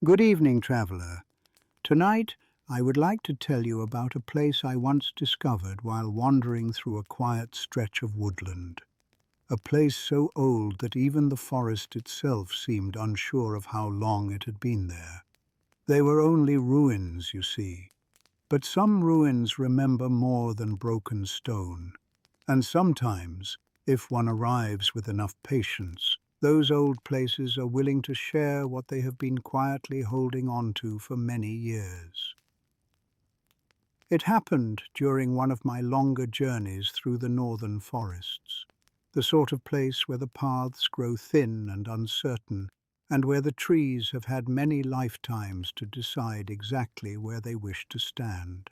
Good evening, traveler. Tonight, I would like to tell you about a place I once discovered while wandering through a quiet stretch of woodland. A place so old that even the forest itself seemed unsure of how long it had been there. They were only ruins, you see. But some ruins remember more than broken stone. And sometimes, if one arrives with enough patience, those old places are willing to share what they have been quietly holding on to for many years. It happened during one of my longer journeys through the northern forests, the sort of place where the paths grow thin and uncertain, and where the trees have had many lifetimes to decide exactly where they wish to stand.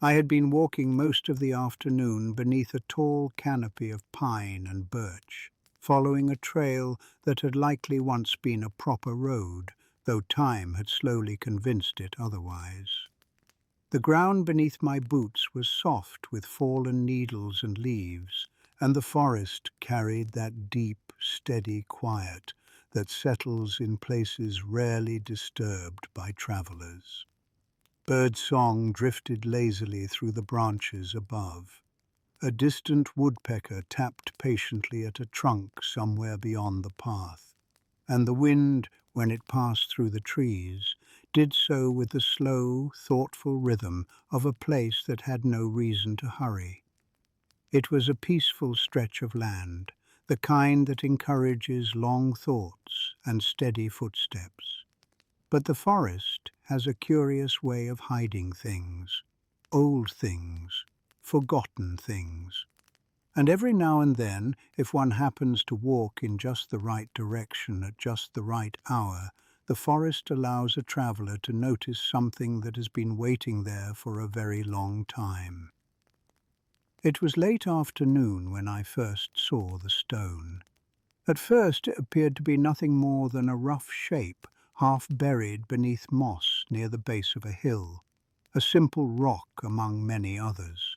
I had been walking most of the afternoon beneath a tall canopy of pine and birch, following a trail that had likely once been a proper road, though time had slowly convinced it otherwise. The ground beneath my boots was soft with fallen needles and leaves, and the forest carried that deep, steady quiet that settles in places rarely disturbed by travelers. Birdsong drifted lazily through the branches above. A distant woodpecker tapped patiently at a trunk somewhere beyond the path, and the wind, when it passed through the trees, did so with the slow, thoughtful rhythm of a place that had no reason to hurry. It was a peaceful stretch of land, the kind that encourages long thoughts and steady footsteps. But the forest has a curious way of hiding things, old things, forgotten things. And every now and then, if one happens to walk in just the right direction at just the right hour, the forest allows a traveler to notice something that has been waiting there for a very long time. It was late afternoon when I first saw the stone. At first it appeared to be nothing more than a rough shape, half buried beneath moss near the base of a hill, a simple rock among many others.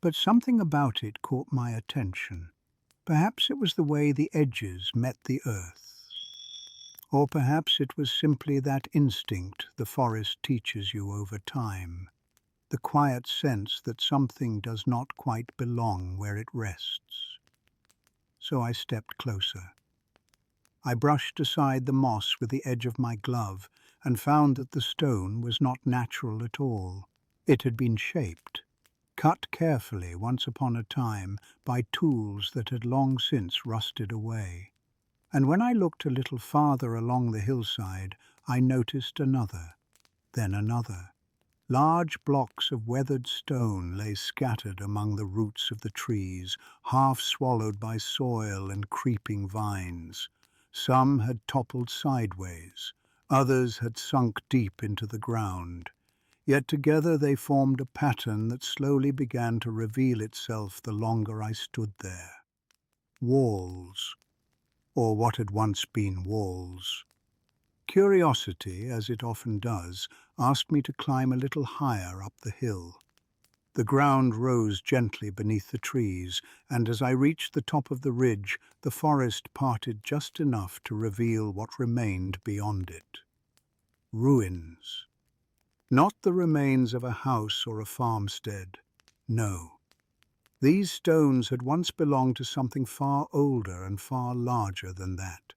But something about it caught my attention. Perhaps it was the way the edges met the earth. Or perhaps it was simply that instinct the forest teaches you over time, the quiet sense that something does not quite belong where it rests. So I stepped closer. I brushed aside the moss with the edge of my glove and found that the stone was not natural at all. It had been shaped, cut carefully once upon a time by tools that had long since rusted away. And when I looked a little farther along the hillside, I noticed another, then another. Large blocks of weathered stone lay scattered among the roots of the trees, half swallowed by soil and creeping vines. Some had toppled sideways, others had sunk deep into the ground. Yet together they formed a pattern that slowly began to reveal itself the longer I stood there. Walls, or what had once been walls. Curiosity, as it often does, asked me to climb a little higher up the hill. The ground rose gently beneath the trees, and as I reached the top of the ridge, the forest parted just enough to reveal what remained beyond it. Ruins. Not the remains of a house or a farmstead. No. These stones had once belonged to something far older and far larger than that.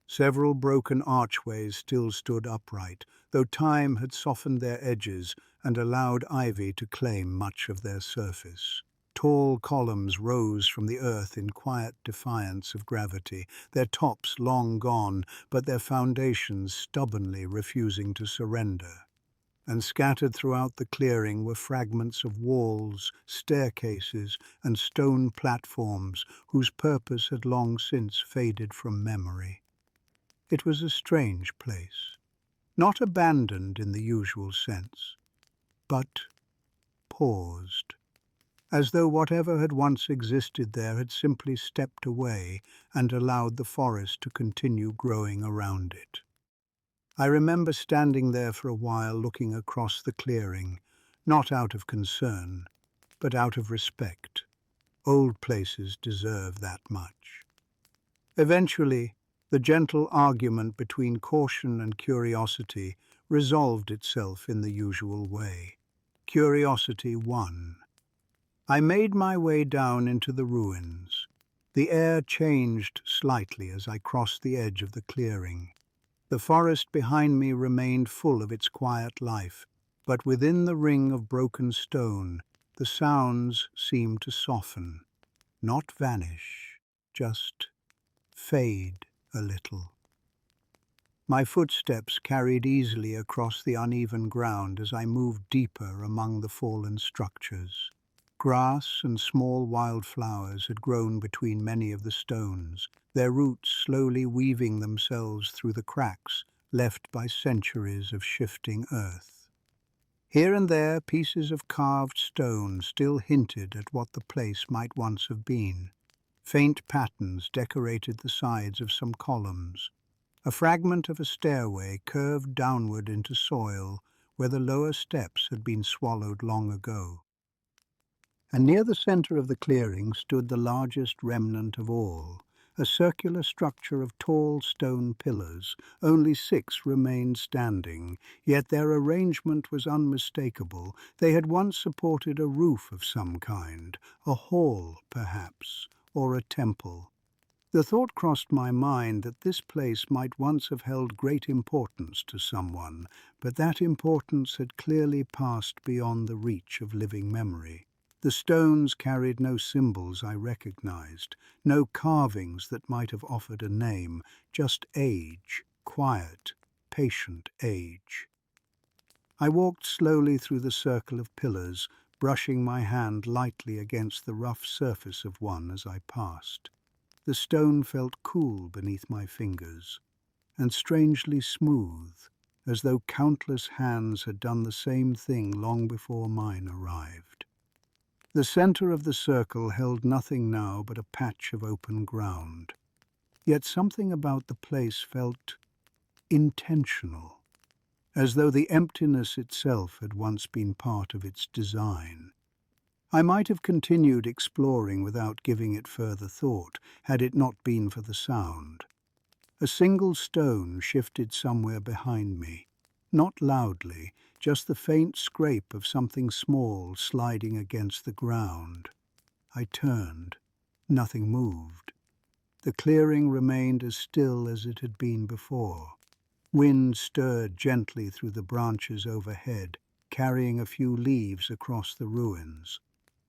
Several broken archways still stood upright, though time had softened their edges and allowed ivy to claim much of their surface. Tall columns rose from the earth in quiet defiance of gravity, their tops long gone, but their foundations stubbornly refusing to surrender. And scattered throughout the clearing were fragments of walls, staircases, and stone platforms whose purpose had long since faded from memory. It was a strange place, not abandoned in the usual sense, but paused, as though whatever had once existed there had simply stepped away and allowed the forest to continue growing around it. I remember standing there for a while looking across the clearing, not out of concern, but out of respect. Old places deserve that much. Eventually, The gentle argument between caution and curiosity resolved itself in the usual way. Curiosity won. I made my way down into the ruins. The air changed slightly as I crossed the edge of the clearing. The forest behind me remained full of its quiet life, but within the ring of broken stone, the sounds seemed to soften, not vanish, just fade a little. My footsteps carried easily across the uneven ground as I moved deeper among the fallen structures. Grass and small wildflowers had grown between many of the stones, their roots slowly weaving themselves through the cracks left by centuries of shifting earth. Here and there, pieces of carved stone still hinted at what the place might once have been. Faint patterns decorated the sides of some columns. A fragment of a stairway curved downward into soil where the lower steps had been swallowed long ago. And near the center of the clearing stood the largest remnant of all, a circular structure of tall stone pillars. Only 6 remained standing, yet their arrangement was unmistakable. They had once supported a roof of some kind, a hall, perhaps, or a temple. The thought crossed my mind that this place might once have held great importance to someone, but that importance had clearly passed beyond the reach of living memory. The stones carried no symbols I recognized, no carvings that might have offered a name, just age, quiet, patient age. I walked slowly through the circle of pillars, brushing my hand lightly against the rough surface of one as I passed. The stone felt cool beneath my fingers, and strangely smooth, as though countless hands had done the same thing long before mine arrived. The center of the circle held nothing now but a patch of open ground. Yet something about the place felt intentional, as though the emptiness itself had once been part of its design. I might have continued exploring without giving it further thought, had it not been for the sound. A single stone shifted somewhere behind me, not loudly, just the faint scrape of something small sliding against the ground. I turned. Nothing moved. The clearing remained as still as it had been before. Wind stirred gently through the branches overhead, carrying a few leaves across the ruins.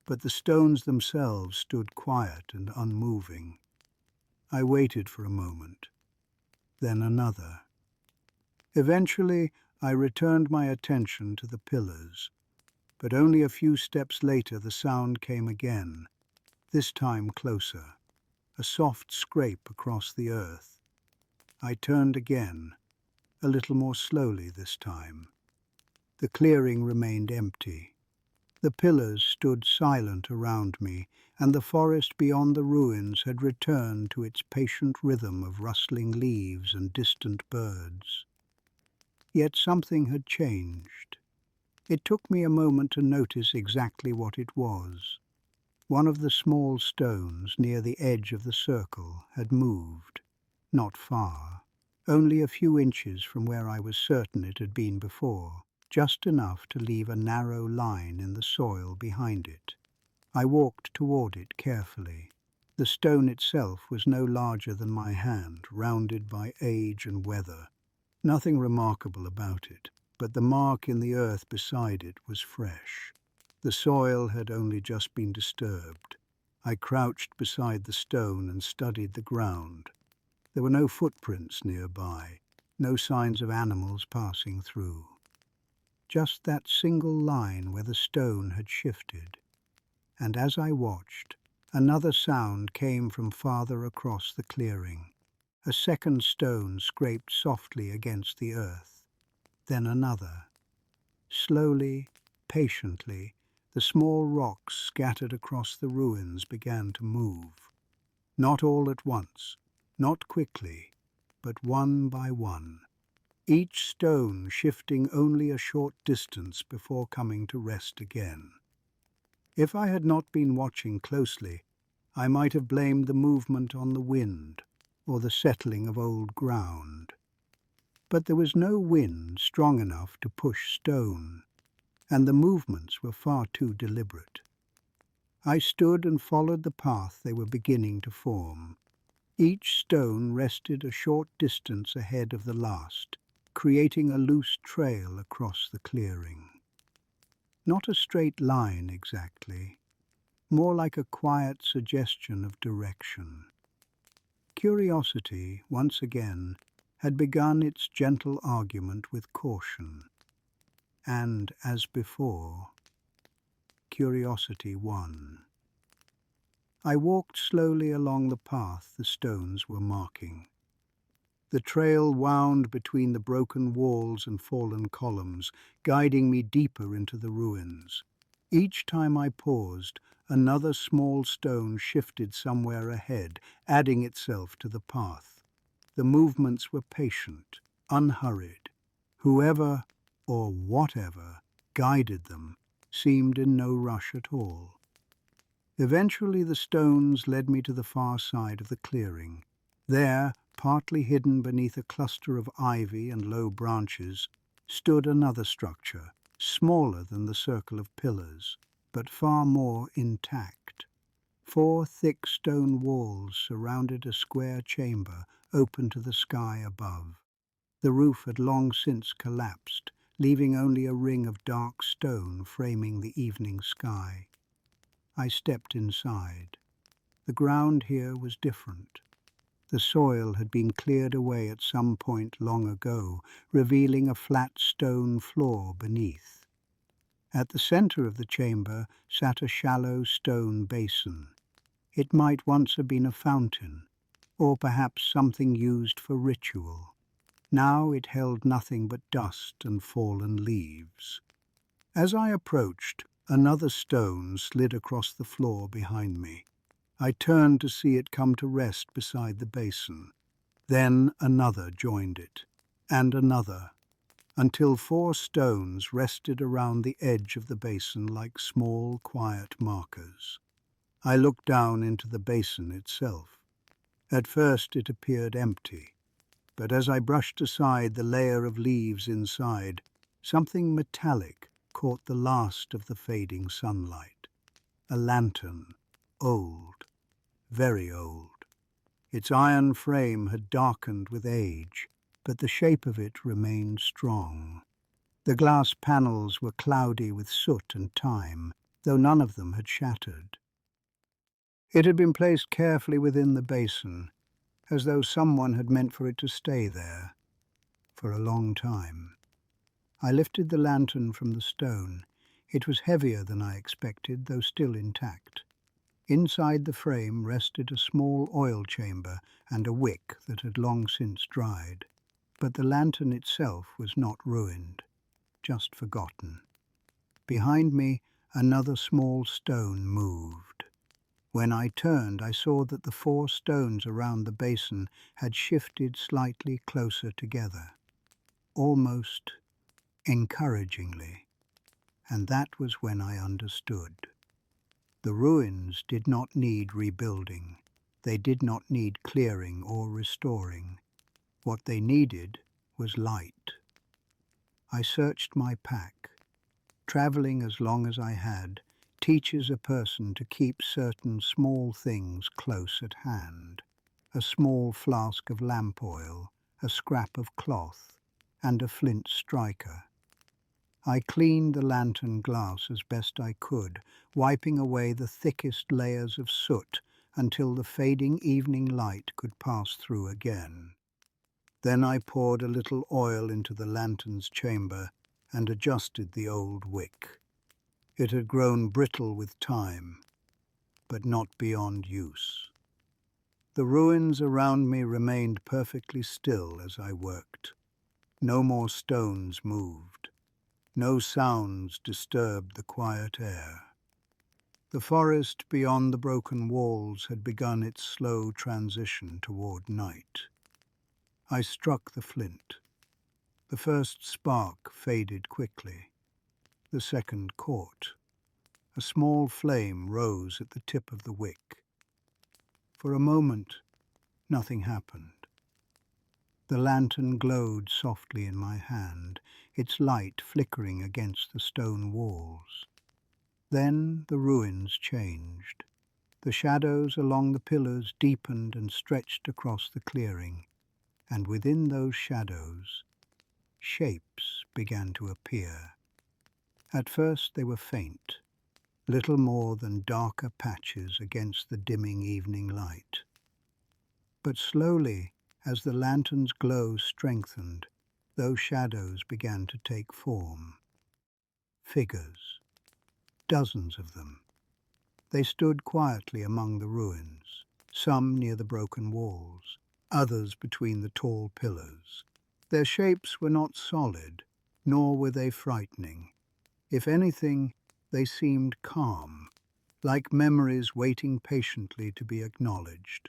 But the stones themselves stood quiet and unmoving. I waited for a moment, then another. Eventually, I returned my attention to the pillars, but only a few steps later the sound came again, this time closer, a soft scrape across the earth. I turned again, a little more slowly this time. The clearing remained empty. The pillars stood silent around me, and the forest beyond the ruins had returned to its patient rhythm of rustling leaves and distant birds. Yet something had changed. It took me a moment to notice exactly what it was. One of the small stones near the edge of the circle had moved, not far, only a few inches from where I was certain it had been before, just enough to leave a narrow line in the soil behind it. I walked toward it carefully. The stone itself was no larger than my hand, rounded by age and weather. Nothing remarkable about it, but the mark in the earth beside it was fresh. The soil had only just been disturbed. I crouched beside the stone and studied the ground. There were no footprints nearby, no signs of animals passing through. Just that single line where the stone had shifted. And as I watched, another sound came from farther across the clearing. A second stone scraped softly against the earth. Then another. Slowly, patiently, the small rocks scattered across the ruins began to move. Not all at once, not quickly, but one by one. Each stone shifting only a short distance before coming to rest again. If I had not been watching closely, I might have blamed the movement on the wind, or the settling of old ground. But there was no wind strong enough to push stone, and the movements were far too deliberate. I stood and followed the path they were beginning to form. Each stone rested a short distance ahead of the last, creating a loose trail across the clearing. Not a straight line exactly, more like a quiet suggestion of direction. Curiosity, once again, had begun its gentle argument with caution. And, as before, curiosity won. I walked slowly along the path the stones were marking. The trail wound between the broken walls and fallen columns, guiding me deeper into the ruins. Each time I paused, another small stone shifted somewhere ahead, adding itself to the path. The movements were patient, unhurried. Whoever, or whatever, guided them seemed in no rush at all. Eventually the stones led me to the far side of the clearing. There, partly hidden beneath a cluster of ivy and low branches, stood another structure, smaller than the circle of pillars, but far more intact. 4 thick stone walls surrounded a square chamber open to the sky above. The roof had long since collapsed, leaving only a ring of dark stone framing the evening sky. I stepped inside. The ground here was different. The soil had been cleared away at some point long ago, revealing a flat stone floor beneath. At the center of the chamber sat a shallow stone basin. It might once have been a fountain, or perhaps something used for ritual. Now it held nothing but dust and fallen leaves. As I approached, another stone slid across the floor behind me. I turned to see it come to rest beside the basin. Then another joined it, and another, until 4 stones rested around the edge of the basin like small, quiet markers. I looked down into the basin itself. At first it appeared empty, but as I brushed aside the layer of leaves inside, something metallic caught the last of the fading sunlight. A lantern, old, very old. Its iron frame had darkened with age, but the shape of it remained strong. The glass panels were cloudy with soot and time, though none of them had shattered. It had been placed carefully within the basin, as though someone had meant for it to stay there for a long time. I lifted the lantern from the stone. It was heavier than I expected, though still intact. Inside the frame rested a small oil chamber and a wick that had long since dried. But the lantern itself was not ruined, just forgotten. Behind me, another small stone moved. When I turned, I saw that the 4 stones around the basin had shifted slightly closer together, almost encouragingly, and that was when I understood. The ruins did not need rebuilding. They did not need clearing or restoring. What they needed was light. I searched my pack. Traveling as long as I had teaches a person to keep certain small things close at hand. A small flask of lamp oil, a scrap of cloth, and a flint striker. I cleaned the lantern glass as best I could, wiping away the thickest layers of soot until the fading evening light could pass through again. Then I poured a little oil into the lantern's chamber and adjusted the old wick. It had grown brittle with time, but not beyond use. The ruins around me remained perfectly still as I worked. No more stones moved. No sounds disturbed the quiet air. The forest beyond the broken walls had begun its slow transition toward night. I struck the flint. The first spark faded quickly. The second caught. A small flame rose at the tip of the wick. For a moment, Nothing happened. The lantern glowed softly in my hand, its light flickering against the stone walls. Then the ruins changed. The shadows along the pillars deepened and stretched across the clearing, and within those shadows, shapes began to appear. At first they were faint, little more than darker patches against the dimming evening light. But slowly, as the lantern's glow strengthened, those shadows began to take form. Figures, dozens of them. They stood quietly among the ruins, some near the broken walls, others between the tall pillars. Their shapes were not solid, nor were they frightening. If anything, they seemed calm, like memories waiting patiently to be acknowledged.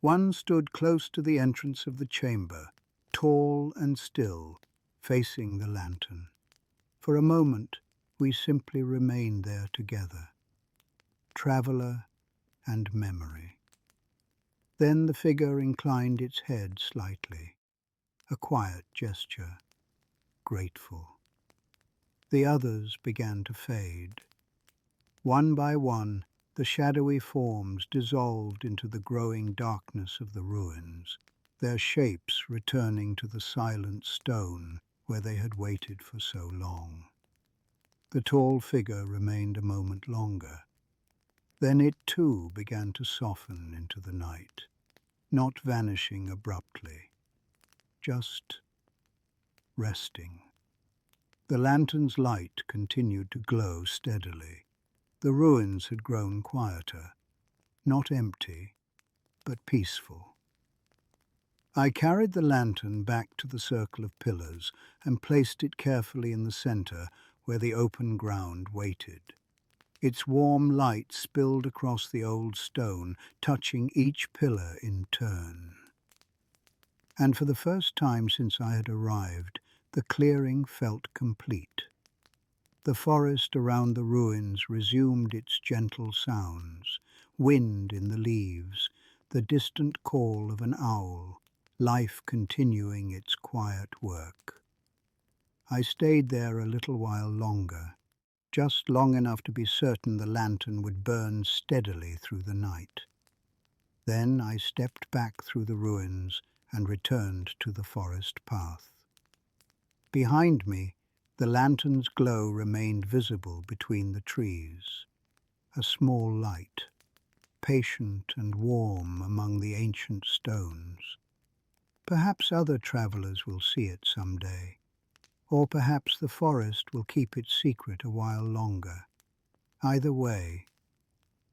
One stood close to the entrance of the chamber, tall and still, facing the lantern. For a moment, we simply remained there together, traveller and memory. Then the figure inclined its head slightly, a quiet gesture, grateful. The others began to fade. One by one, the shadowy forms dissolved into the growing darkness of the ruins, their shapes returning to the silent stone where they had waited for so long. The tall figure remained a moment longer. Then it too began to soften into the night, not vanishing abruptly, just resting. The lantern's light continued to glow steadily. The ruins had grown quieter, not empty, but peaceful. I carried the lantern back to the circle of pillars and placed it carefully in the center where the open ground waited. Its warm light spilled across the old stone, touching each pillar in turn. And for the first time since I had arrived, the clearing felt complete. The forest around the ruins resumed its gentle sounds, wind in the leaves, the distant call of an owl, life continuing its quiet work. I stayed there a little while longer, just long enough to be certain the lantern would burn steadily through the night. Then I stepped back through the ruins and returned to the forest path. Behind me, the lantern's glow remained visible between the trees, a small light, patient and warm among the ancient stones. Perhaps other travelers will see it someday, or perhaps the forest will keep its secret a while longer. Either way,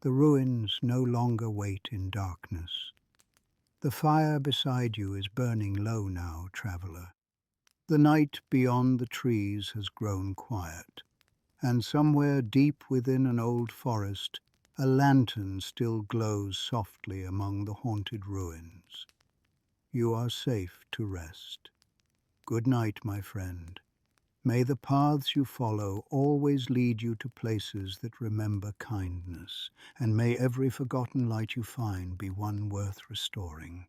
the ruins no longer wait in darkness. The fire beside you is burning low now, traveler. The night beyond the trees has grown quiet, and somewhere deep within an old forest, a lantern still glows softly among the haunted ruins. You are safe to rest. Good night, my friend. May the paths you follow always lead you to places that remember kindness, and may every forgotten light you find be one worth restoring.